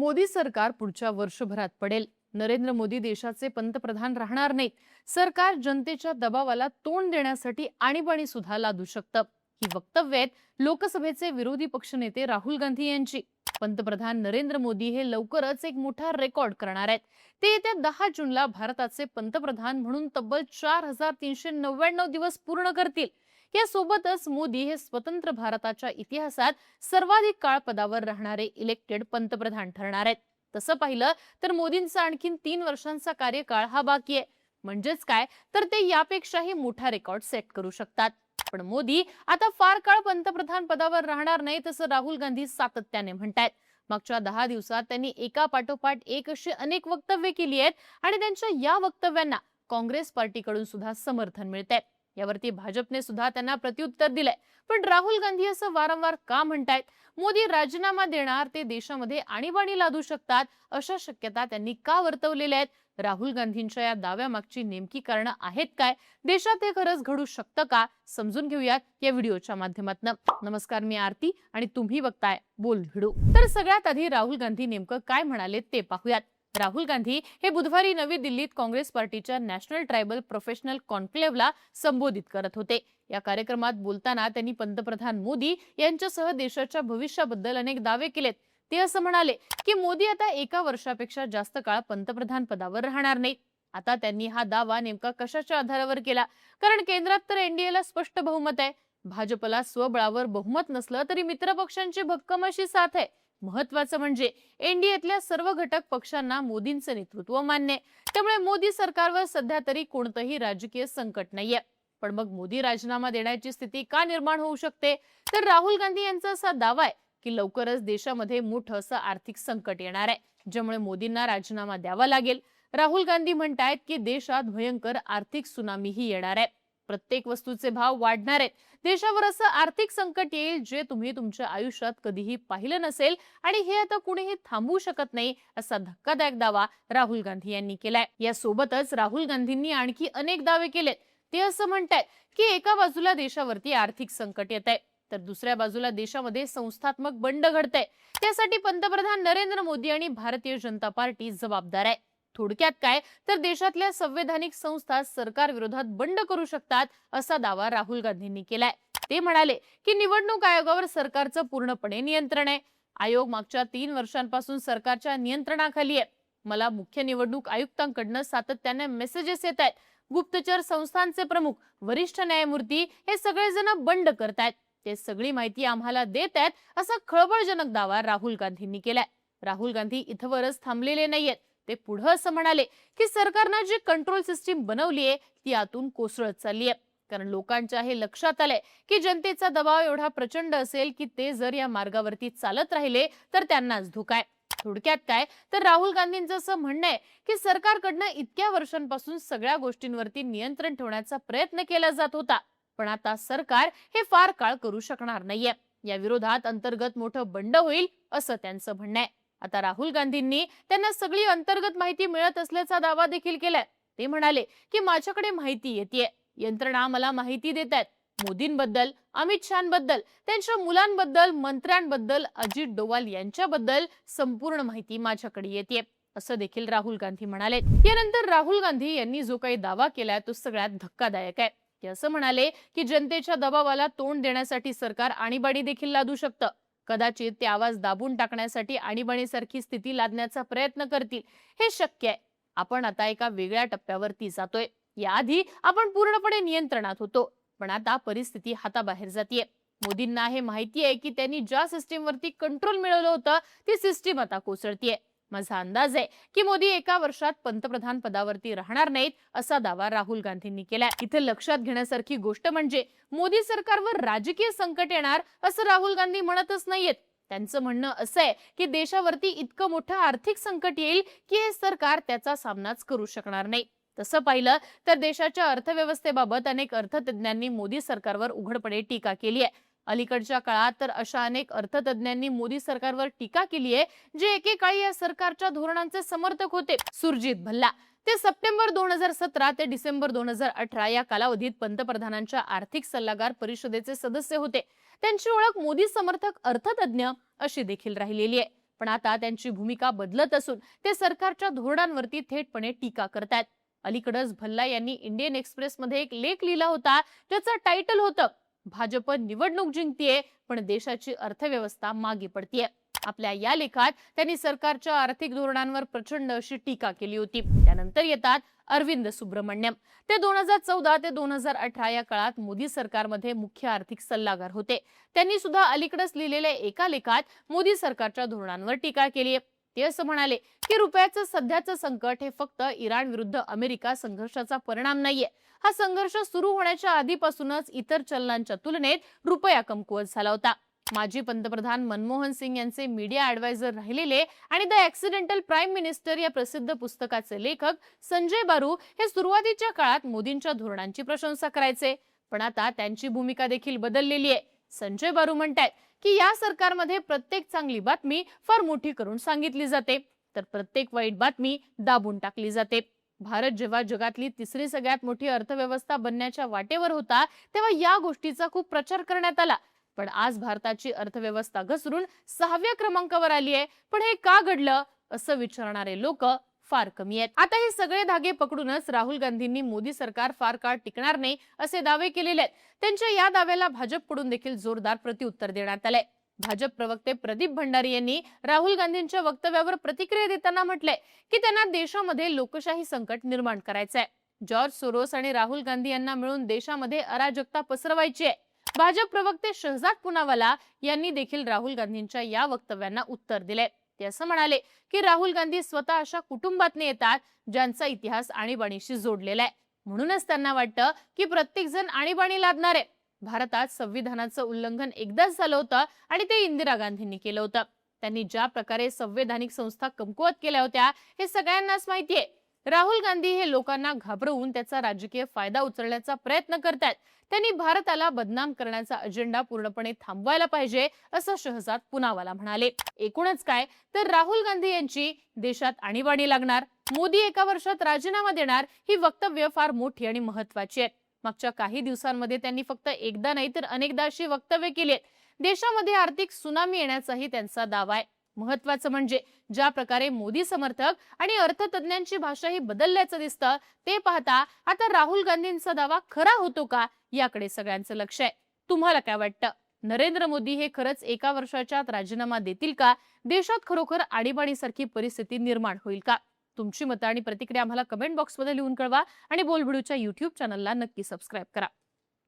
मोदी सरकार पुढच्या वर्षभरात पडेल. नरेंद्र मोदी देशाचे पंतप्रधान राहणार नाहीत. सरकार जनतेच्या दबावाला तोंड देण्यासाठी आणीबाणी सुद्धा लादू शकतं. ही वक्तव्य आहेत लोकसभेचे विरोधी पक्षनेते राहुल गांधी यांची. पंतप्रधान नरेंद्र मोदी हे लवकरच एक मोठा रेकॉर्ड करणार आहेत. ते येत्या 10 जूनला भारताचे पंतप्रधान म्हणून तब्बल 4399 दिवस पूर्ण करतील. यासोबतच मोदी हे स्वतंत्र भारताच्या इतिहासात सर्वाधिक काळ पदावर राहणारे इलेक्टेड पंतप्रधान ठरणार आहेत. तसं पाहिलं तर मोदींचा आणखीन 3 वर्षांचा कार्यकाळ हा बाकी आहे. म्हणजेच काय तर ते यापेक्षाही मोठा रेकॉर्ड सेट करू शकतात. पण मोदी आता फार काळ पंतप्रधान पदावर राहणार नाहीत असं राहुल गांधी सातत्याने म्हणतायत. मागच्या 10 दिवसात त्यांनी एका पाठोपाठ एक अशी अनेक वक्तव्ये केली आहेत आणि त्यांच्या या वक्तव्यांना काँग्रेस पार्टीकडून सुद्धा समर्थन मिळतंय. यावरती भाजपने सुद्धा त्यांना प्रत्युत्तर दिलंय. पण राहुल गांधी असं वारंवार का म्हणतायत? मोदी राजीनामा देणार, ते देशामध्ये आणीबाणी लादू शकतात, अशा शक्यता त्यांनी का वर्तवलेल्या आहेत? राहुल गांधींच्या या दाव्यामागची नेमकी कारणं आहेत काय? देशात हे खरंच घडू शकतं का? समजून घेऊयात या व्हिडिओच्या माध्यमातून. नमस्कार, मी आरती आणि तुम्ही बघताय बोल व्हिडिओ. तर सगळ्यात आधी राहुल गांधी नेमकं काय म्हणाले ते पाहूयात. राहुल गांधी हे बुधवारी नवी दिल्लीत काँग्रेस पार्टीच्या नॅशनल ट्रायबल प्रोफेशनल कॉन्क्लेव्हला संबोधित करत होते. या कार्यक्रमात बोलताना त्यांनी पंतप्रधान मोदी यांच्यासह देशाच्या भविष्याबद्दल अनेक दावे केलेत. ते असं म्हणाले की मोदी आता एका वर्षापेक्षा जास्त काळ पंतप्रधान पदावर राहणार नाहीत. आता त्यांनी हा दावा नेमका कशाच्या आधारावर केला? कारण केंद्रात तर एनडीएला स्पष्ट बहुमत आहे. भाजपला स्वबळावर बहुमत नसलं तरी मित्रपक्षांची भक्कम अशी साथ आहे. महत्वाचं म्हणजे एनडीएतल्या सर्व घटक पक्षांना मोदींचं नेतृत्व मान्य आहे. त्यामुळे मोदी सरकारवर सध्या तरी कोणतंही राजकीय संकट नाहीये. पण मग मोदी राजीनामा देण्याची स्थिती का निर्माण होऊ शकते? तर राहुल गांधी यांचा असा दावा आहे की लवकरच देशामध्ये मोठं असं आर्थिक संकट येणार आहे, ज्यामुळे मोदींना राजीनामा द्यावा लागेल. राहुल गांधी म्हणतायत की देशात भयंकर आर्थिक सुनामीही येणार आहे. प्रत्येक वस्तूचे भाव वाढणार आहेत. देशावर असं आर्थिक संकट येईल जे तुम्ही तुमच्या आयुष्यात कधीही पाहिलं नसेल आणि हे आता कुणीही थांबवू शकत नाही, असा धक्कादायक दावा राहुल गांधी यांनी केलाय. यासोबतच राहुल गांधींनी आणखी अनेक दावे केलेत. ते असं म्हणतायत की एका बाजूला देशावरती आर्थिक संकट येत आहे, तर दुसऱ्या बाजूला देशामध्ये संस्थात्मक बंड घडतंय. त्यासाठी पंतप्रधान नरेंद्र मोदी आणि भारतीय जनता पार्टी जबाबदार आहे. थोडक्यात काय तर देशातल्या संवैधानिक संस्था सरकार विरोधात बंड करू शकतात, असा दावा राहुल गांधींनी केलाय. ते म्हणाले की निवडणूक आयोगावर सरकारचं पूर्णपणे नियंत्रण आहे. आयोग मागच्या 3 वर्षांपासून सरकारच्या नियंत्रणाखाली आहे. मला मुख्य निवडणूक आयुक्तांकडून सातत्याने मेसेजेस येत आहेत. गुप्तचर संस्थांचे प्रमुख, वरिष्ठ न्यायमूर्ती हे सगळेजण बंड करतायत. ते सगळी माहिती आम्हाला देत आहेत, असा खळबळजनक दावा राहुल गांधींनी केलाय. राहुल गांधी इथवरच थांबलेले नाहीयेत. ते पुढे असं म्हणाले की सरकारनं जी कंट्रोल सिस्टीम बनवली आहे ती आतून कोसळत चालली आहे. कारण लोकांच्या हे लक्षात आलंय की जनतेचा दबाव एवढा प्रचंड असेल की ते जर या मार्गावरती चालत राहिले तर त्यांनाच धोका आहे. थोडक्यात काय तर राहुल गांधींचं असं म्हणणं आहे की सरकारकडनं इतक्या वर्षांपासून सगळ्या गोष्टींवरती नियंत्रण ठेवण्याचा प्रयत्न केला जात होता, पण आता सरकार हे फार काळ करू शकणार नाहीये. या विरोधात अंतर्गत मोठं बंड होईल, असं त्यांचं म्हणणं आहे. आता राहुल गांधींनी त्यांना सगळी अंतर्गत माहिती मिळत असल्याचा दावा देखील केलाय. ते म्हणाले की माझ्याकडे माहिती येतेय, यंत्रणा मला माहिती देत आहेत. मोदींबद्दल, अमित शहाबद्दल, त्यांच्या मुलांबद्दल, मंत्र्यांबद्दल, अजित डोवाल यांच्याबद्दल संपूर्ण माहिती माझ्याकडे येतेय, असं देखील राहुल गांधी म्हणाले. यानंतर राहुल गांधी यांनी जो काही दावा केलाय तो सगळ्यात धक्कादायक आहे. ते असं म्हणाले की जनतेच्या दबावाला तोंड देण्यासाठी सरकार आणीबाणी देखील लादू शकतं. कदाचित ते आवाज दाबून टाकण्यासाठी आणीबाणीसारखी स्थिती लादण्याचा प्रयत्न करतील. हे शक्य आहे. आपण आता एका वेगळ्या टप्प्यावरती जातोय. याआधी आपण पूर्णपणे नियंत्रणात होतो, पण आता परिस्थिती हाताबाहेर जातीये. मोदींना हे माहिती आहे की त्यांनी ज्या सिस्टीमवरती कंट्रोल मिळवलं होतं ती सिस्टीम आता कोसळतीये. माझा अंदाज आहे की मोदी एका वर्षात पंतप्रधान पदावरती राहणार नाहीत, असा दावा राहुल गांधींनी केलाय. इथे लक्षात घेण्यासारखी गोष्ट म्हणजे मोदी सरकारवर राजकीय संकट येणार असं राहुल गांधी म्हणतच नाहीयेत. त्यांचं म्हणणं असं आहे की देशावरती इतकं मोठं आर्थिक संकट येईल की हे सरकार त्याचा सामनाच करू शकणार नाही. तसं पाहिलं तर देशाच्या अर्थव्यवस्थेबाबत अनेक अर्थतज्ञांनी मोदी सरकारवर उघडपणे टीका केली आहे. अलीकडच्या काळात तर अशा अनेक अर्थतज्ञांनी मोदी सरकारवर टीका केली आहे जे एकेकाळी या सरकारच्या धोरणांचे समर्थक होते. सुरजित भल्ला ते सप्टेंबर 2017 ते डिसेंबर 2018 या कालावधीत पंतप्रधानांच्या आर्थिक सल्लागार परिषदेचे सदस्य होते. त्यांची ओळख मोदी समर्थक अर्थतज्ञ अशी देखील राहिलेली आहे. पण आता त्यांची भूमिका बदलत असून ते सरकारच्या धोरणांवरती थेटपणे टीका करतात. अलीकडेच भल्ला यांनी इंडियन एक्सप्रेस मध्ये एक लेख लिहिला होता, ज्याचं टायटल होतं भाजप निवडणूक जिंकतीये पण देशाची अर्थव्यवस्था मागे पडतीये. आपल्या या लेखात त्यांनी सरकारच्या आर्थिक धोरणांवर प्रचंड अशी टीका केली होती. त्यानंतर येतात अरविंद सुब्रमण्यम. ते 2014 ते 2018 या काळात मोदी सरकारमध्ये मुख्य आर्थिक सल्लागार होते. त्यांनी सुद्धा अलीकडेच लिहिलेल्या एका लेखात मोदी सरकारच्या धोरणांवर टीका केली आहे. ते असं म्हणाले की रुपयाचं सध्याचं संकट हे फक्त इराण विरुद्ध अमेरिका संघर्षाचा परिणाम नाहीये. हा संघर्ष सुरू होण्याच्या आधीपासूनच इतर चलनांच्या तुलनेत रुपया कमकुवत झाला होता. माजी पंतप्रधान मनमोहन सिंग यांचे मीडिया ऍडवायझर राहिलेले आणि द ऍक्सिडेंटल प्राईम मिनिस्टर या प्रसिद्ध पुस्तकाचे लेखक संजय बारू हे सुरुवातीच्या काळात मोदींच्या धोरणांची प्रशंसा करायचे, पण आता त्यांची भूमिका देखील बदललेली आहे. संजय बारू म्हणतात की या सरकारमध्ये प्रत्येक चांगली बातमी फार मोठी करून सांगितली जाते, तर प्रत्येक वाईट बातमी दाबून टाकली जाते. भारत जेव्हा जगातली तिसरी सगळ्यात मोठी अर्थव्यवस्था बनण्याच्या वाटेवर होता, तेव्हा या गोष्टीचा खूप प्रचार करण्यात आला. पण आज भारताची अर्थव्यवस्था घसरून 6व्या क्रमांकावर आली आहे. पण हे का घडलं असं विचारणारे लोक फार कमी आहेत. आता हे सगळे धागे पकडूनच राहुल गांधींनी मोदी सरकार फार काळ टिकणार नाही असे दावे केलेले आहेत. त्यांच्या या दाव्याला भाजपकडून देखील जोरदार प्रत्युत्तर देण्यात आलंय. भाजप प्रवक्ते प्रदीप भंडारी यांनी राहुल गांधींच्या वक्तव्यावर प्रतिक्रिया देताना म्हटलंय की त्यांना देशामध्ये लोकशाही संकट निर्माण करायचंय. जॉर्ज सोरोस आणि राहुल गांधी यांना मिळून देशामध्ये अराजकता पसरवायची आहे. भाजप प्रवक्ते शहजाद पुनावाला यांनी देखील राहुल गांधींच्या या वक्तव्यांना उत्तर दिले. ते असं म्हणाले की राहुल गांधी स्वतः अशा कुटुंबातून येतात ज्यांचा इतिहास आणीबाणीशी जोडलेला आहे. म्हणूनच त्यांना वाटतं की प्रत्येक जण आणीबाणी लादणार आहे. भारतात संविधानाचं उल्लंघन एकदाच झालं होतं आणि ते इंदिरा गांधींनी केलं होतं. त्यांनी ज्या प्रकारे संवैधानिक संस्था कमकुवत केल्या होत्या हे सगळ्यांनाच माहितीये. राहुल गांधी हे लोकांना घाबरवून त्याचा राजकीय फायदा उचलण्याचा प्रयत्न करतात. त्यांनी भारताला बदनाम करण्याचा अजेंडा पूर्णपणे थांबवायला पाहिजे असं शहजाद पुनावाला म्हणाले. एकूणच काय तर राहुल गांधी यांची देशात आणीबाणी लागणार, मोदी एका वर्षात राजीनामा देणार ही वक्तव्य फार मोठी आणि महत्वाची आहेत. मागच्या काही दिवसांमध्ये त्यांनी फक्त एकदा नाही तर अनेकदा अशी वक्तव्य केली आहेत. देशामध्ये आर्थिक सुनामी येण्याचाही त्यांचा दावा आहे. महत्वाचं म्हणजे ज्या प्रकारे मोदी समर्थक आणि अर्थतज्ञांची भाषाही बदलल्याचं दिसतं ते पाहता आता राहुल गांधींचा दावा खरा होतो का याकडे सगळ्यांचं लक्ष आहे. तुम्हाला काय वाटतं? नरेंद्र मोदी हे खरंच एका वर्षाच्या आत राजीनामा देतील का? देशात खरोखर आणीबाणीसारखी परिस्थिती निर्माण होईल का? तुमची मतं आणि प्रतिक्रिया आम्हाला कमेंट बॉक्समध्ये लिहून कळवा आणि बोलबिडूच्या YouTube चॅनलला नक्की सबस्क्राईब करा.